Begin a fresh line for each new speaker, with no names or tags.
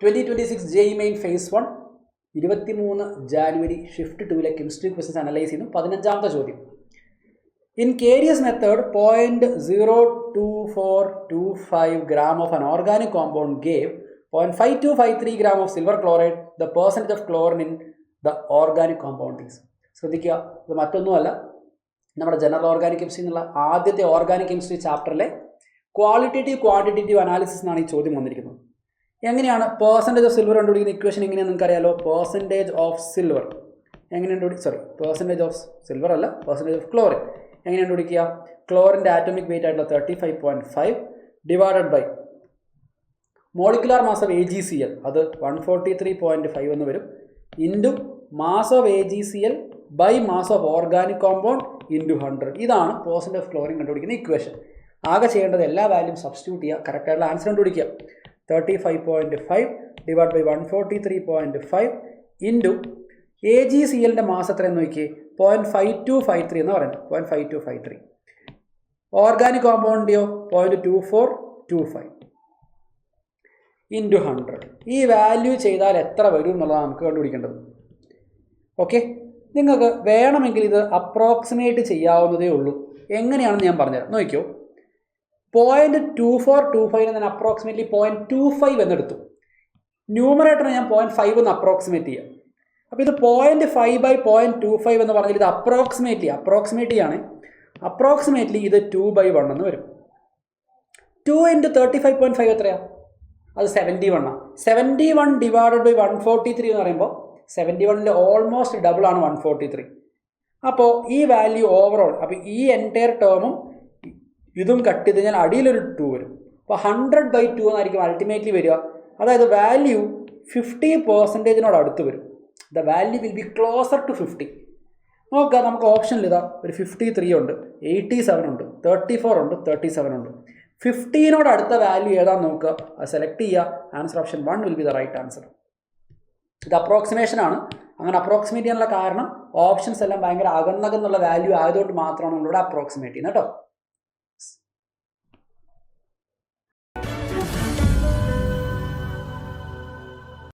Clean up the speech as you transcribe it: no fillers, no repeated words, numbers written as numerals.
2026 JEE Main Phase 1 23 January Shift 2 Chemistry Questions Analyze ചെയ്യുന്നു. 15ാമത്തെ ചോദ്യം. In Carius method, 0.02425 gram of an organic compound gave 0.5253 gram of silver chloride. The percentage of chlorine in the organic compound is. ശ്രദ്ധിക്കുക, ഇത് മറ്റൊന്നുമല്ല, നമ്മുടെ general organic chemistry എന്നുള്ള ആദ്യത്തെ organic chemistry ചാപ്റ്ററിലെ qualitative quantitative analysis എന്നാണ് ഈ ചോദ്യം വന്നിരിക്കുന്നത്. എങ്ങനെയാണ് പെർസെൻറ്റേജ് ഓഫ് സിൽവർ കണ്ടുപിടിക്കുന്ന ഇക്വേഷൻ എങ്ങനെയാണെന്ന് നിങ്ങൾക്കറിയാലോ. പെർസെൻറ്റേജ് ഓഫ് സിൽവർ എങ്ങനെ പെർസെൻറ്റേജ് ഓഫ് സിൽവർ അല്ല, പെർസെൻറ്റേജ് ഓഫ് ക്ലോറിൻ എങ്ങനെ കണ്ടുപിടിക്കുക. ക്ലോറിൻ്റെ ആറ്റോമിക് വെയിറ്റ് ആയിട്ടുള്ള 35.5 divided by molecular mass of AgCl, അത് 143.5 എന്ന് വരും, into mass of AgCl by mass of organic compound into 100. ഇതാണ് പെർസെൻറ്റേജ് ഓഫ് ക്ലോറിൻ കണ്ടുപിടിക്കുന്ന ഇക്വേഷൻ. ആകെ ചെയ്യേണ്ടത് എല്ലാ വാല്യൂം സബ്സ്റ്റിറ്റ്യൂട്ട് ചെയ്യുക, കറക്റ്റായിട്ടുള്ള ആൻസർ കണ്ടുപിടിക്കുക. 35.5 ഡിവൈഡ് ബൈ 143.5 ഇൻറ്റു AgClൻ്റെ മാസ് എത്രയെന്ന് നോക്കിയേ, 0.5253 എന്ന് പറയുന്നത്, 0.5253. ഓർഗാനിക് കോമ്പൗണ്ടിയോ 0.2425 ഇൻറ്റു 100. ഈ വാല്യൂ ചെയ്താൽ എത്ര വരും എന്നുള്ളതാണ് നമുക്ക് കണ്ടുപിടിക്കേണ്ടത്. ഓക്കെ, നിങ്ങൾക്ക് വേണമെങ്കിൽ ഇത് അപ്രോക്സിമേറ്റ് ചെയ്യാവുന്നതേ ഉള്ളൂ. എങ്ങനെയാണെന്ന് ഞാൻ പറഞ്ഞുതരാം. നോക്കിയോ, 0.2425 ഞാൻ അപ്രോക്സിമേറ്റ്ലി 0.25 എന്നെടുത്തു. ന്യൂമറേറ്ററിന് ഞാൻ 0.5 എന്ന് അപ്രോക്സിമേറ്റ് ചെയ്യാം. അപ്പോൾ ഇത് 0.5 ബൈ 0.25 എന്ന് പറഞ്ഞാൽ ഇത് അപ്രോക്സിമേറ്റ് ആണ്. അപ്രോക്സിമേറ്റ്ലി ഇത് 2/1 എന്ന് വരും. 2 ഇൻറ്റു 35.5 എത്രയാണ്? അത് 71 ആണ്. 71 ഡിവൈഡഡ് ബൈ 143 എന്ന് പറയുമ്പോൾ 71ൻ്റെ ഓൾമോസ്റ്റ് ഡബിൾ ആണ് 143. അപ്പോൾ ഈ വാല്യൂ ഓവറോൾ, അപ്പോൾ ഈ എൻറ്റയർ ടേമും ഇതും കട്ട് ചെയ്ത് കഴിഞ്ഞാൽ അടിയിലൊരു 2 വരും. അപ്പോൾ 100/2 എന്നായിരിക്കും അൾട്ടിമേറ്റ്ലി വരിക. അതായത് വാല്യൂ 50% അടുത്ത് വരും. The value will be closer to 50. നോക്കുക, നമുക്ക് ഓപ്ഷനിൽ ഇതാ ഒരു 53 ഉണ്ട്, 87 ഉണ്ട്, 34 ഉണ്ട്, 37 ഉണ്ട്. 15 അടുത്ത വാല്യൂ ഏതാണെന്ന് നോക്കുക, അത് സെലക്ട് ചെയ്യുക. Answer option 1 will be the right answer. ഇത് അപ്രോക്സിമേഷൻ ആണ്. അങ്ങനെ അപ്രോക്സിമേറ്റ് ചെയ്യാനുള്ള കാരണം ഓപ്ഷൻസ് എല്ലാം ഭയങ്കര അകന്നകന്നുള്ള വാല്യൂ ആയതുകൊണ്ട് മാത്രമാണ് നമ്മളിവിടെ അപ്രോക്സിമേറ്റ് ചെയ്യുന്നത് കേട്ടോ.